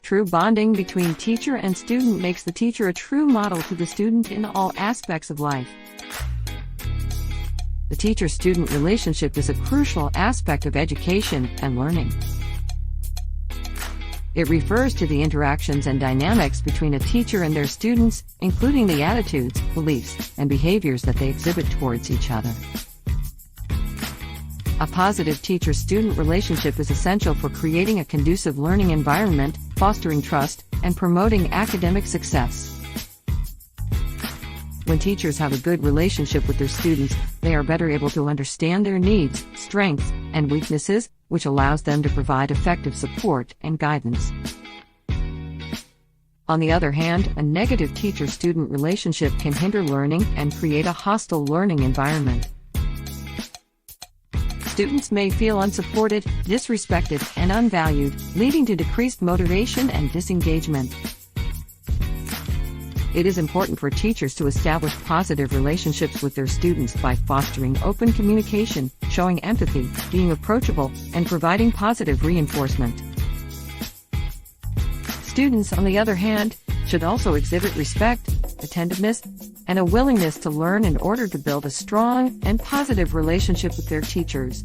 True bonding between teacher and student makes the teacher a true model to the student in all aspects of life. The teacher-student relationship is a crucial aspect of education and learning. It refers to the interactions and dynamics between a teacher and their students, including the attitudes, beliefs, and behaviors that they exhibit towards each other. A positive teacher-student relationship is essential for creating a conducive learning environment, fostering trust, and promoting academic success. When teachers have a good relationship with their students, they are better able to understand their needs, strengths, and weaknesses, which allows them to provide effective support and guidance. On the other hand, a negative teacher-student relationship can hinder learning and create a hostile learning environment. Students may feel unsupported, disrespected, and unvalued, leading to decreased motivation and disengagement. It is important for teachers to establish positive relationships with their students by fostering open communication, showing empathy, being approachable, and providing positive reinforcement. Students, on the other hand, should also exhibit respect, attentiveness, and a willingness to learn in order to build a strong and positive relationship with their teachers.